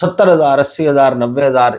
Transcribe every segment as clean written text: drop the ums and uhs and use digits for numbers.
70,000, 80,000, 90,000,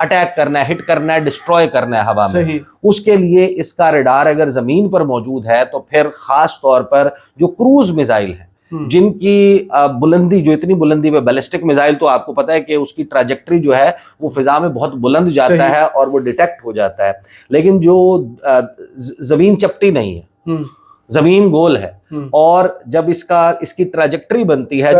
attack کرنا ہے, ہٹ کرنا ہے, ڈسٹروائے کرنا ہے ہوا میں. صحیح. اس کے لیے اس کا ریڈار اگر زمین پر موجود ہے تو پھر خاص طور پر جو کروز میزائل ہیں جن کی بلندی, جو اتنی بلندی پہ بیلسٹک میزائل تو آپ کو پتا ہے کہ اس کی ٹراجیکٹری جو ہے وہ فضا میں بہت بلند جاتا ہے اور وہ ڈیٹیکٹ ہو جاتا ہے, لیکن جو زمین چپٹی نہیں ہے, زمین گول ہے, اور جب اس کی ٹراجیکٹری بنتی ہے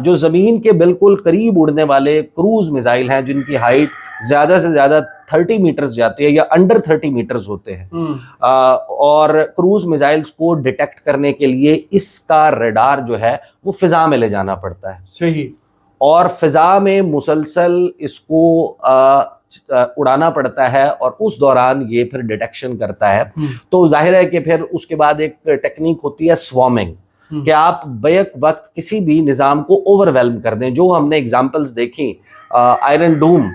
جو زمین کے بالکل قریب اڑنے والے کروز میزائل ہیں جن کی ہائٹ زیادہ سے زیادہ 30 میٹرز جاتی ہے یا انڈر 30 میٹرز ہوتے ہیں, اور کروز میزائلز کو ڈیٹیکٹ کرنے کے لیے اس کا ریڈار جو ہے وہ فضا میں لے جانا پڑتا ہے. صحیح. اور فضا میں مسلسل اس کو اڑانا پڑتا ہے اور اس دوران یہ پھر ڈیٹیکشن کرتا ہے. تو ظاہر ہے کہ پھر اس کے بعد ایک ٹیکنیک ہوتی ہے سوارمنگ, کہ آپ بیک وقت کسی بھی نظام کو اوور ویلم کر دیں. جو ہم نے اگزامپلز دیکھیں آئرن ڈوم,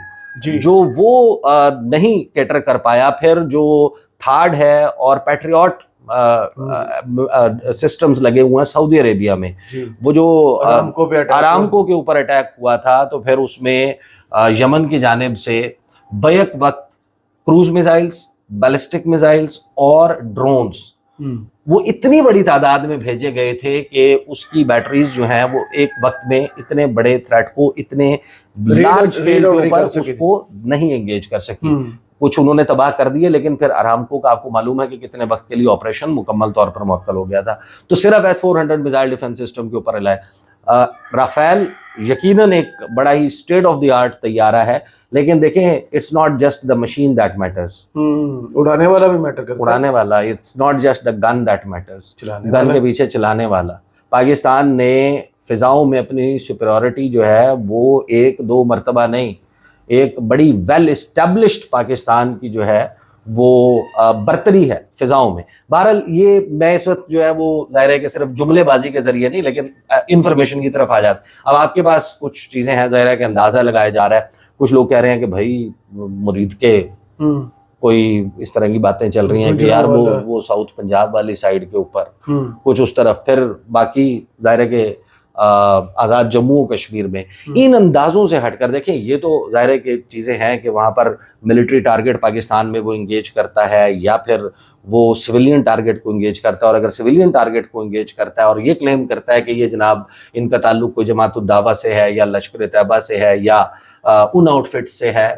جو وہ نہیں کیٹر کر پایا, پھر جو تھارڈ ہے اور پیٹریوٹ سسٹمز لگے ہوئے ہیں سعودی عربیہ میں, وہ جو آرامکو کے اوپر اٹیک ہوا تھا, تو پھر اس میں یمن کی جانب سے بیک وقت کروز میزائلز, بیلسٹک میزائلز اور ڈرونز وہ اتنی بڑی تعداد میں بھیجے گئے تھے کہ اس کی بیٹریز جو ہیں وہ ایک وقت میں اتنے بڑے تھریٹ کو اتنے لارج اسکیل کے اوپر اس کو نہیں انگیج کر سکی. کچھ انہوں نے تباہ کر دیے, لیکن پھر آرامکو کا آپ کو معلوم ہے کہ کتنے وقت کے لیے آپریشن مکمل طور پر معطل ہو گیا تھا. تو صرف S-400 میزائل ڈیفنس سسٹم کے اوپر رائے. رافیل یقیناً ایک بڑا ہی اسٹیٹ آف دی آرٹ طیارہ ہے, لیکن دیکھیں it's not just the machine that matters, اڑانے والا بھی میٹر کرتا ہے. اڑانے والا, it's not just the gun that matters, gun کے پیچھے چلانے والا. پاکستان نے فضاؤں میں اپنی سپیریورٹی جو ہے وہ ایک دو مرتبہ نہیں, ایک بڑی ویل اسٹیبلشڈ پاکستان کی جو ہے وہ برتری ہے فضاؤں میں. بہرحال یہ میں اس وقت جو ہے وہ ظاہر ہے کہ صرف جملے بازی کے ذریعے نہیں, لیکن انفارمیشن کی طرف آ جاتا. اب آپ کے پاس کچھ چیزیں ہیں, ظاہر ہے کہ اندازہ لگایا جا رہا ہے. کچھ لوگ کہہ رہے ہیں کہ بھائی مرید کے کوئی اس طرح کی باتیں چل رہی ہیں کہ یار وہ ساؤتھ پنجاب والی سائڈ کے اوپر کچھ اس طرف, پھر باقی ظاہر ہے کہ آزاد جموں و کشمیر میں. ان اندازوں سے ہٹ کر دیکھیں, یہ تو ظاہر ہے کہ چیزیں ہیں کہ وہاں پر ملٹری ٹارگٹ پاکستان میں وہ انگیج کرتا ہے یا پھر وہ سویلین ٹارگٹ کو انگیج کرتا ہے, اور اگر سویلین ٹارگٹ کو انگیج کرتا ہے اور یہ کلیم کرتا ہے کہ یہ جناب ان کا تعلق کوئی جماعت الدعوہ سے ہے یا لشکر طیبہ سے ہے یا ان آؤٹ فٹس سے ہے,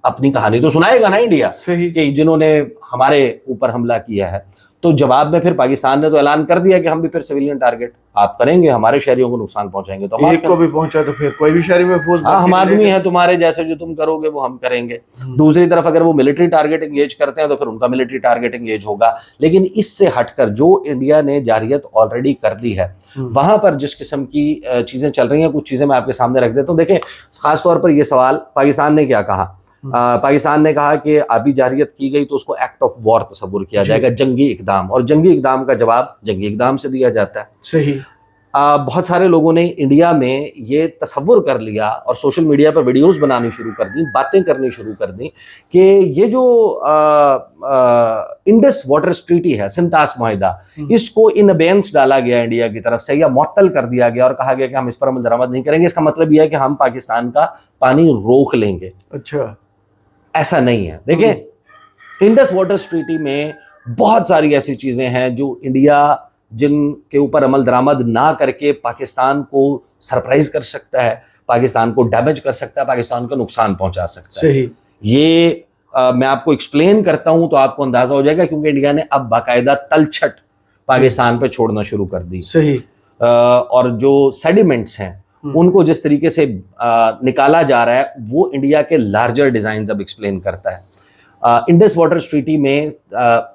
اپنی کہانی تو سنائے گا نا انڈیا کہ جنہوں نے ہمارے اوپر حملہ کیا ہے. تو جواب میں پھر پاکستان نے تو اعلان کر دیا کہ ہم بھی پھر سویلین ٹارگٹ آپ کریں گے, ہمارے شہریوں کو نقصان پہنچائیں گے تو ایک کو بھی پہنچا تو پھر کوئی بھی شہری محفوظ, ہم آدمی ہیں, تمہارے جیسے جو تم کرو گے وہ ہم کریں گے. دوسری طرف اگر وہ ملٹری ٹارگٹ انگیج کرتے ہیں تو پھر ان کا ملٹری ٹارگٹ انگیج ہوگا. لیکن اس سے ہٹ کر جو انڈیا نے جارحیت آلریڈی کر دی ہے, وہاں پر جس قسم کی چیزیں چل رہی ہیں, کچھ چیزیں میں آپ کے سامنے رکھ دیتا ہوں. دیکھیں خاص طور پر یہ سوال پاکستان نے کیا کہا. پاکستان نے کہا کہ آبی جارحیت کی گئی تو اس کو ایکٹ آف وار تصور کیا جائے گا, جنگی اقدام, اور جنگی اقدام کا جواب جنگی اقدام سے دیا جاتا ہے. صحیح. بہت سارے لوگوں نے انڈیا میں یہ تصور کر لیا اور سوشل میڈیا پر ویڈیوز بنانی شروع کر دیں, باتیں کرنی شروع کر دیں کہ یہ جو انڈس واٹرز ٹریٹی ہے, سنتاس معاہدہ, اس کو ان ابینس ڈالا گیا انڈیا کی طرف سے یا معطل کر دیا گیا اور کہا گیا کہ ہم اس پر عمل درآمد نہیں کریں گے. اس کا مطلب یہ ہے کہ ہم پاکستان کا پانی روک لیں گے. اچھا, ایسا نہیں ہے. دیکھیں انڈس واٹرز ٹریٹی میں بہت ساری ایسی چیزیں ہیں جو انڈیا جن کے اوپر عمل درآمد نہ کر کے پاکستان کو سرپرائز کر سکتا ہے, پاکستان کو ڈیمیج کر سکتا ہے, پاکستان کو نقصان پہنچا سکتا ہے. صحیح. یہ میں آپ کو ایکسپلین کرتا ہوں تو آپ کو اندازہ ہو جائے گا, کیونکہ انڈیا نے اب باقاعدہ تلچھٹ پاکستان پہ چھوڑنا شروع کر دی. صحیح. اور جو سیڈیمنٹس ہیں ان کو جس طریقے سے نکالا جا رہا ہے وہ انڈیا کے لارجر ڈیزائنز اب ایکسپلین کرتا ہے. انڈس واٹر ٹریٹی میں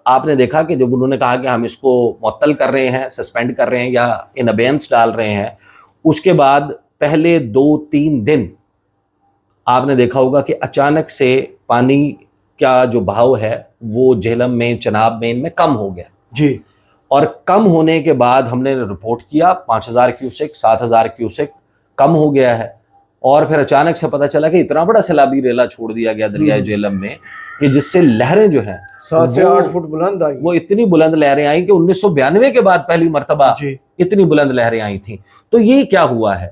آپ نے دیکھا کہ جب انہوں نے کہا کہ ہم اس کو معطل کر رہے ہیں, سسپینڈ کر رہے ہیں یا ان ابینس ڈال رہے ہیں, اس کے بعد پہلے 2-3 دن آپ نے دیکھا ہوگا کہ اچانک سے پانی کا جو بہاؤ ہے وہ جہلم میں, چناب میں, ان میں کم ہو گیا. جی. اور کم ہونے کے بعد ہم نے رپورٹ کیا 5000 کیوسک 7000 کیوسک کم ہو گیا ہے, اور پھر اچانک سے پتہ چلا کہ اتنا بڑا سیلابی ریلا چھوڑ دیا گیا دریائے جہلم میں کہ جس سے لہریں جو ہیں 7 سے 8 فٹ بلند آئی. وہ اتنی بلند لہریں آئیں کہ 1992 کے بعد پہلی مرتبہ اتنی بلند لہریں آئی تھیں. تو یہ کیا ہوا ہے,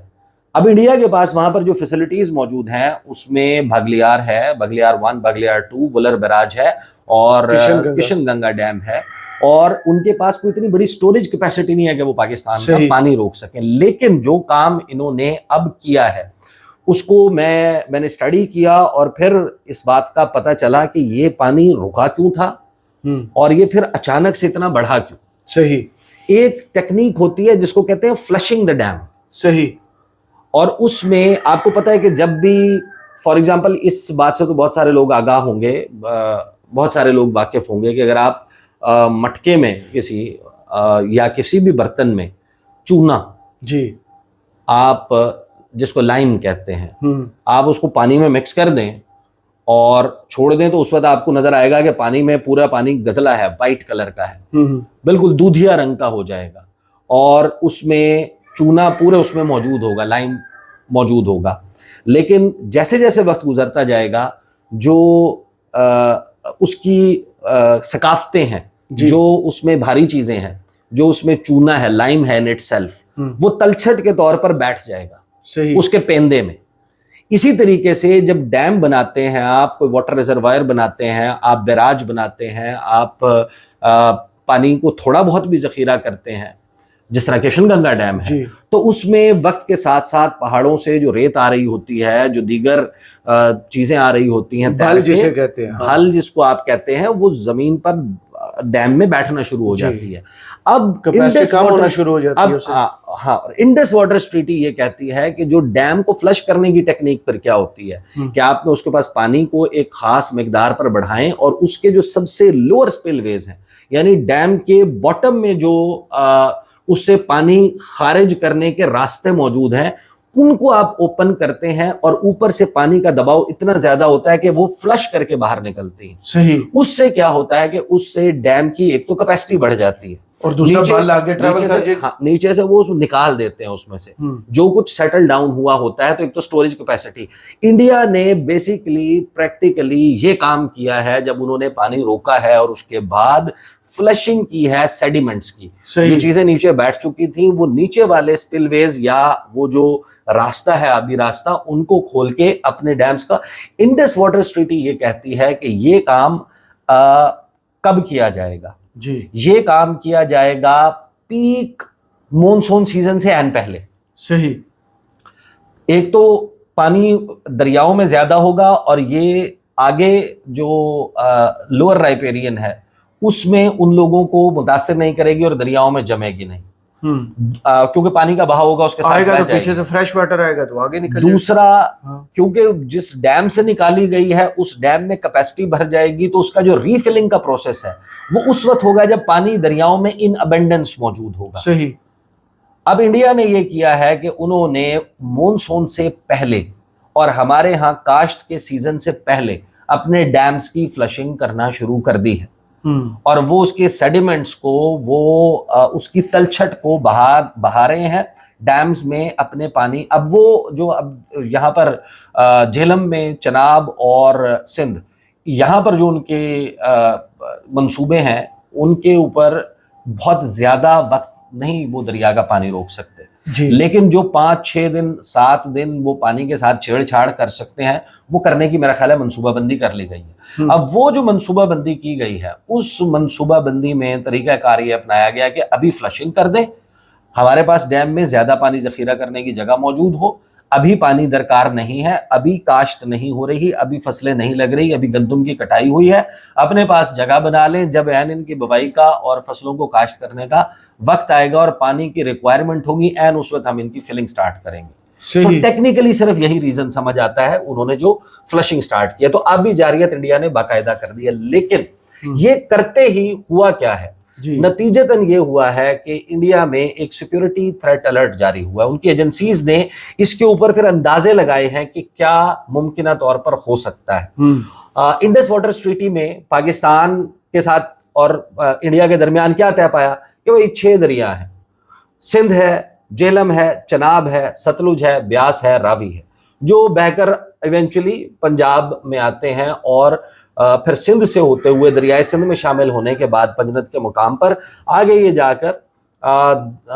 اب انڈیا کے پاس وہاں پر جو فیسلٹیز موجود ہیں اس میں بھگلیار ہے، بھگلیار 1، بھگلیار 2، ولر بیراج ہے اور کشن گنگا ڈیم ہے، اور ان کے پاس کوئی اتنی بڑی سٹوریج کیپیسٹی نہیں ہے کہ وہ پاکستان کا پانی روک سکیں. لیکن جو کام انہوں نے اب کیا ہے اس کو میں نے اسٹڈی کیا اور پھر اس بات کا پتہ چلا کہ یہ پانی رکا کیوں تھا اور یہ پھر اچانک سے اتنا بڑھا کیوں. صحیح. ایک ٹیکنیک ہوتی ہے جس کو کہتے ہیں فلشنگ دا ڈیم. صحیح. اور اس میں آپ کو پتہ ہے کہ جب بھی فار ایگزامپل اس بات سے تو بہت سارے لوگ آگاہ ہوں گے، بہت سارے لوگ واقف ہوں گے کہ اگر آپ مٹکے میں کسی یا کسی بھی برتن میں چونا، جی، آپ جس کو لائم کہتے ہیں، آپ اس کو پانی میں مکس کر دیں اور چھوڑ دیں تو اس وقت آپ کو نظر آئے گا کہ پانی میں پورا پانی گدلا ہے، وائٹ کلر کا ہے، بالکل دودھیا رنگ کا ہو جائے گا اور اس میں چونا پورے اس میں موجود ہوگا، لائم موجود ہوگا. لیکن جیسے جیسے وقت گزرتا جائے گا جو اس کی ثقافتیں ہیں، جو اس میں بھاری چیزیں ہیں، جو اس میں چونا ہے، لائم ہے ان اٹ سیلف، وہ تلچھٹ کے طور پر بیٹھ جائے گا اس کے پیندے میں. اسی طریقے سے جب ڈیم بناتے ہیں آپ، کوئی واٹر ریزروائر بناتے ہیں آپ، بیراج بناتے ہیں آپ، پانی کو تھوڑا بہت بھی ذخیرہ کرتے ہیں جس طرح کشن گنگا ڈیم ہے، تو اس میں وقت کے ساتھ ساتھ پہاڑوں سے جو ریت آ رہی ہوتی ہے، جو دیگر چیزیں آ رہی ہوتی ہیں، بھل جسے کہتے ہیں، بھل جس کو آپ کہتے ہیں، وہ زمین پر ڈیم میں بیٹھنا شروع ہو جاتی ہے. اب انڈس ہونا شروع ہو جاتی ہے. ہاں، انڈس واٹر ٹریٹی یہ کہتی ہے کہ جو ڈیم کو فلش کرنے کی ٹیکنیک پر کیا ہوتی ہے کہ آپ نے اس کے پاس پانی کو ایک خاص مقدار پر بڑھائیں اور اس کے جو سب سے لوور سپل ویز ہیں، یعنی ڈیم کے باٹم میں جو اس سے پانی خارج کرنے کے راستے موجود ہیں، ان کو آپ اوپن کرتے ہیں اور اوپر سے پانی کا دباؤ اتنا زیادہ ہوتا ہے کہ وہ فلش کر کے باہر نکلتے ہیں. صحیح. اس سے کیا ہوتا ہے کہ اس سے ڈیم کی ایک تو کیپیسٹی بڑھ جاتی ہے اور دوسرا نیچے سے وہ نکال دیتے ہیں اس میں سے جو کچھ سیٹل ڈاؤن ہوا ہوتا ہے. تو ایک تو سٹوریج کیپیسٹی. انڈیا نے بیسیکلی پریکٹیکلی یہ کام کیا ہے جب انہوں نے پانی روکا ہے اور اس کے بعد فلشنگ کی ہے سیڈیمنٹس کی. جو چیزیں نیچے بیٹھ چکی تھیں وہ نیچے والے سپل ویز یا وہ جو راستہ ہے، آبی راستہ، ان کو کھول کے اپنے ڈیمز کا. انڈس واٹر ٹریٹی یہ کہتی ہے کہ یہ کام کب کیا جائے گا؟ جی، یہ کام کیا جائے گا پیک مونسون سیزن سے عین پہلے. صحیح. ایک تو پانی دریاؤں میں زیادہ ہوگا اور یہ آگے جو لوور رائپیرین ہے اس میں ان لوگوں کو متاثر نہیں کرے گی اور دریاؤں میں جمے گی نہیں، کیونکہ پانی کا بہاؤ ہوگا اس کے ساتھ تو پیچھے سے فریش واٹر آئے گا تو آگے نکل جائے گا. دوسرا کیونکہ جس ڈیم سے نکالی گئی ہے اس ڈیم میں کیپیسٹی بھر جائے گی تو اس کا جو ری فلنگ کا پروسیس ہے وہ اس وقت ہوگا جب پانی دریاؤں میں ان ابنڈنس موجود ہوگا. صحیح. اب انڈیا نے یہ کیا ہے کہ انہوں نے مونسون سے پہلے اور ہمارے ہاں کاشت کے سیزن سے پہلے اپنے ڈیمز کی فلشنگ کرنا شروع کر دی ہے اور وہ اس کے سیڈیمنٹس کو، وہ اس کی تلچھٹ کو بہا رہے ہیں ڈیمز میں اپنے پانی. اب وہ جو اب یہاں پر جہلم میں، چناب اور سندھ، یہاں پر جو ان کے منصوبے ہیں ان کے اوپر بہت زیادہ وقت نہیں وہ دریا کا پانی روک سکتے. لیکن جو 5-6 دن 7 دن وہ پانی کے ساتھ چھیڑ چھاڑ کر سکتے ہیں وہ کرنے کی میرا خیال ہے منصوبہ بندی کر لی گئی ہے. اب وہ جو منصوبہ بندی کی گئی ہے اس منصوبہ بندی میں طریقہ کار یہ اپنایا گیا کہ ابھی فلشنگ کر دیں، ہمارے پاس ڈیم میں زیادہ پانی ذخیرہ کرنے کی جگہ موجود ہو، ابھی پانی درکار نہیں ہے، ابھی کاشت نہیں ہو رہی، ابھی فصلیں نہیں لگ رہی، ابھی گندم کی کٹائی ہوئی ہے، اپنے پاس جگہ بنا لیں، جب عین ان کی بوائی کا اور فصلوں کو کاشت کرنے کا وقت آئے گا اور پانی کی ریکوائرمنٹ ہوگی عین اس وقت ہم ان کی فلنگ سٹارٹ کریں گے. ٹیکنیکلی صرف یہی ریزن سمجھ آتا ہے انہوں نے جو فلشنگ سٹارٹ کیا. تو اب بھی جاریت انڈیا نے باقاعدہ کر دی ہے. لیکن یہ کرتے ہی ہوا کیا ہے؟ نتیجتاً یہ ہوا ہے کہ انڈیا میں ایک سیکیورٹی تھریٹ الرٹ جاری ہوا ہے. ان کی ایجنسیز نے اس کے اوپر پھر اندازے لگائے ہیں کہ کیا ممکنہ طور پر ہو سکتا ہے. انڈس واٹر ٹریٹی میں پاکستان کے ساتھ اور انڈیا کے درمیان کیا طے پایا کہ وہی 6 دریا ہیں، سندھ ہے، جہلم ہے، چناب ہے، ستلج ہے، بیاس ہے، راوی ہے، جو بہہ کر ایونچولی پنجاب میں آتے ہیں اور پھر سندھ سے ہوتے ہوئے دریائے سندھ میں شامل ہونے کے بعد پنجنت کے مقام پر آگے یہ جا کر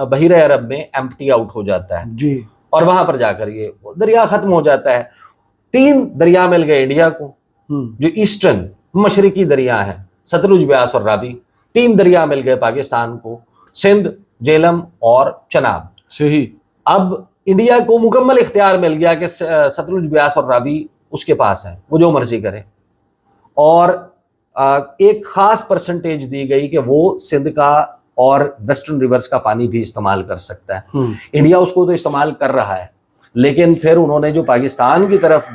بحیرہ عرب میں ایمپٹی آؤٹ ہو جاتا ہے. اور وہاں پر جا کر یہ دریا ختم ہو جاتا ہے. 3 دریا مل گئے انڈیا کو جو ایسٹرن مشرقی دریا ہیں, ستلج, بیاس اور راوی. 3 دریا مل گئے پاکستان کو, سندھ, جہلم اور چناب. صحیح. اب انڈیا کو مکمل اختیار مل گیا کہ ستلج, بیاس اور راوی اس کے پاس ہیں, وہ جو مرضی کرے, اور ایک خاص پرسنٹیج دی گئی کہ وہ سندھ کا اور ویسٹرن ریورز کا پانی بھی استعمال کر سکتا ہے. انڈیا اس کو تو استعمال کر رہا ہے, لیکن پھر انہوں نے جو پاکستان کی طرف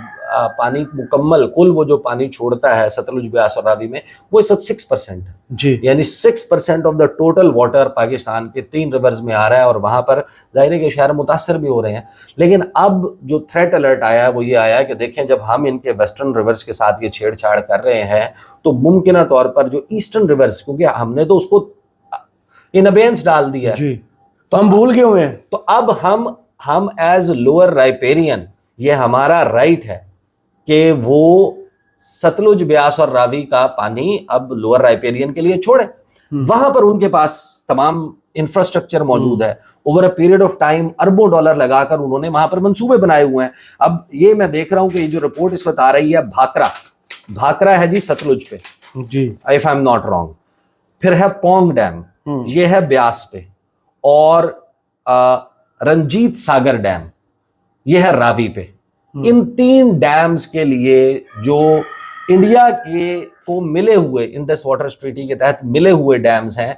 پانی مکمل کل وہ جو پانی چھوڑتا ہے ستلج, بیاس اور راوی میں, وہ اس وقت 6% ہے. جی. یعنی 6% of the total water Pakistan کے 3 ریورز میں آ رہا ہے, اور وہاں پر ظاہر ہے کہ شہر متاثر بھی ہو رہے ہیں. لیکن اب جو تھریٹ الرٹ آیا ہے وہ یہ آیا ہے کہ دیکھیں جب ہم ان کے ویسٹرن ریورز کے ساتھ یہ چھیڑ چھاڑ کر رہے ہیں تو ممکنہ طور پر جو ایسٹرن ریورز, کیونکہ ہم نے تو اس کو ان ابینس ڈال دیا ہے, جی, تو ہم بھول گئے ہوئے ہیں. تو اب ہم ایز لوور رائپیرین یہ ہمارا رائٹ ہے کہ وہ ستلج, بیاس اور راوی کا پانی اب لوور رائپیرین کے لیے چھوڑے. وہاں پر ان کے پاس تمام انفراسٹرکچر موجود ہے. Over a period of time اربوں ڈالر لگا کر انہوں نے وہاں پر منصوبے بنائے ہوئے ہیں. اب یہ میں دیکھ رہا ہوں کہ یہ جو رپورٹ اس وقت آ رہی ہے, بھاکرا ہے جی ستلج پہ, جی, if I am not wrong, پھر ہے پونگ ڈیم, یہ ہے بیاس پہ, اور رنجیت ساگر ڈیم یہ ہے راوی پہ. ان 3 ڈیمز کے لیے جو انڈیا کے کو ملے ہوئے انڈس واٹر ٹریٹی کے تحت ملے ہوئے ڈیمز ہیں,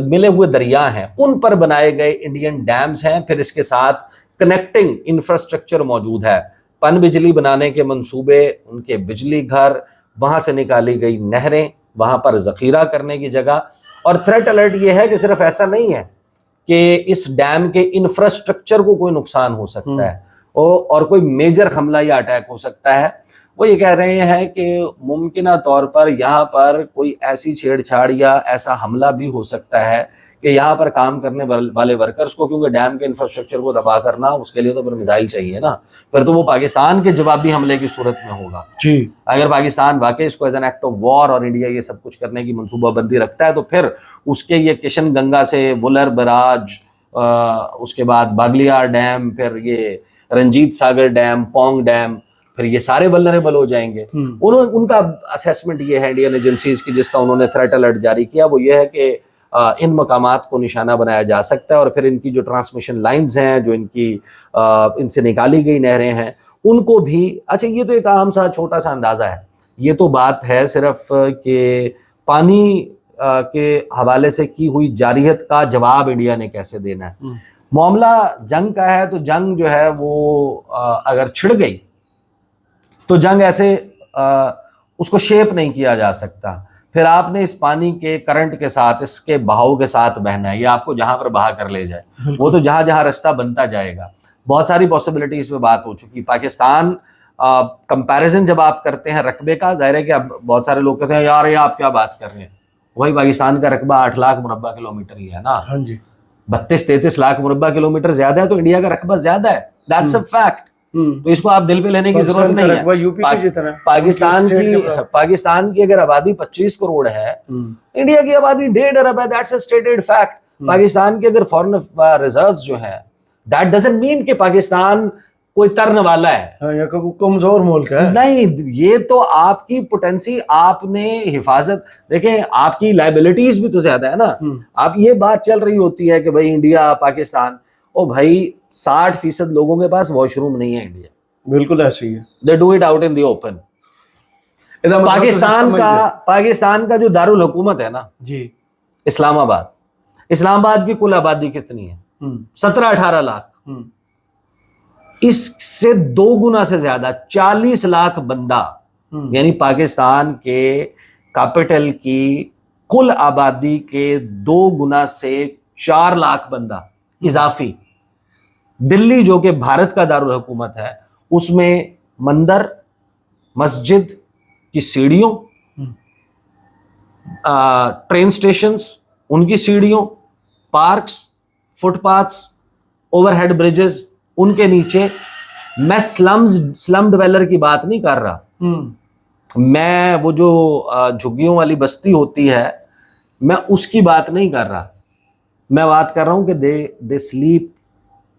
ملے ہوئے دریا ہیں, ان پر بنائے گئے انڈین ڈیمز ہیں. پھر اس کے ساتھ کنیکٹنگ انفراسٹرکچر موجود ہے, پن بجلی بنانے کے منصوبے, ان کے بجلی گھر, وہاں سے نکالی گئی نہریں, وہاں پر ذخیرہ کرنے کی جگہ. اور تھریٹ الرٹ یہ ہے کہ صرف ایسا نہیں ہے کہ اس ڈیم کے انفراسٹرکچر کو کوئی نقصان ہو سکتا ہے اور کوئی میجر حملہ یا اٹیک ہو سکتا ہے. وہ یہ کہہ رہے ہیں کہ ممکنہ طور پر یہاں پر کوئی ایسی چھیڑ چھاڑ یا ایسا حملہ بھی ہو سکتا ہے کہ یہاں پر کام کرنے والے ورکرز کو, کیونکہ ڈیم کے انفراسٹرکچر کو تباہ کرنا اس کے لیے تو پھر میزائل چاہیے نا, پھر تو وہ پاکستان کے جوابی حملے کی صورت میں ہوگا. جی, اگر پاکستان واقعی اس کو as an act of war اور انڈیا یہ سب کچھ کرنے کی منصوبہ بندی رکھتا ہے تو پھر اس کے یہ کشن گنگا سے وولر براج, اس کے بعد باگلیار ڈیم, پھر یہ رنجیت ساگر ڈیم, پونگ ڈیم, پھر یہ سارے ولنریبل ہو جائیں گے. ان کا اسیسمنٹ یہ ہے انڈین ایجنسیز کی, جس کا انہوں نے تھریٹ الرٹ جاری کیا, وہ یہ ہے کہ ان مقامات کو نشانہ بنایا جا سکتا ہے, اور پھر ان کی جو ٹرانسمیشن لائنز ہیں, جو ان سے نکالی گئی نہریں ہیں, ان کو بھی. اچھا, یہ تو ایک عام سا چھوٹا سا اندازہ ہے, یہ تو بات ہے صرف کہ پانی کے حوالے سے کی ہوئی جارحیت کا جواب انڈیا نے کیسے دینا ہے. معاملہ جنگ کا ہے تو جنگ جو ہے وہ اگر چھڑ گئی تو جنگ ایسے اس کو شیپ نہیں کیا جا سکتا. پھر آپ نے اس پانی کے کرنٹ کے ساتھ, اس کے بہاؤ کے ساتھ بہنا ہے, یہ آپ کو جہاں پر بہا کر لے جائے, وہ تو جہاں جہاں رستہ بنتا جائے گا. بہت ساری پاسبلٹیز پہ بات ہو چکی. پاکستان کمپیریزن جب آپ کرتے ہیں رقبے کا, ظاہر ہے کہ اب بہت سارے لوگ کہتے ہیں یار یہ آپ کیا بات کر رہے ہیں, وہی پاکستان کا رقبہ 8 لاکھ مربع کلومیٹر ہی ہے نا. 32-33 لاکھ مربع کلومیٹر زیادہ ہے, تو انڈیا کا رقبہ زیادہ ہے. That's a fact. تو اس کو آپ دل پہ لینے کی ضرورت نہیں ہے. پاکستان کی اگر آبادی 25 کروڑ ہے, انڈیا کی آبادی 1.5 ارب ہے. That's a stated fact. Pakistan کے اگر فارن ریزروز جو ہیں, دیٹ ڈزنٹ مین کہ پاکستان کوئی ترن والا ہے یا کمزور ملک ہے. نہیں, یہ تو آپ کی پوٹینسی, آپ نے حفاظت, دیکھیں آپ کی لائبلٹیز بھی تو زیادہ ہے نا. آپ یہ بات چل رہی ہوتی ہے کہ بھائی انڈیا پاکستان, او بھائی 60% لوگوں کے پاس واش روم نہیں ہے انڈیا. بالکل ایسے ہی ہے. They do it out in the open. Pakistan کا جو دارالحکومت ہے نا جی, اسلام آباد کی کل آبادی کتنی ہے؟ 17-18 لاکھ. اس سے 2 گنا سے زیادہ 40 لاکھ بندہ, یعنی پاکستان کے کیپٹل کی کل آبادی کے 2 گنا سے 4 لاکھ بندہ اضافی. دلی جو کہ بھارت کا دارالحکومت ہے, اس میں مندر, مسجد کی سیڑھیوں, ٹرین سٹیشنز ان کی سیڑھیوں, parks, footpaths, overhead bridges, ان کے نیچے. میں سلم ڈویلر کی بات نہیں کر رہا, میں وہ جو جھگیوں والی بستی ہوتی ہے میں اس کی بات نہیں کر رہا. میں بات کر رہا ہوں کہ دے سلیپ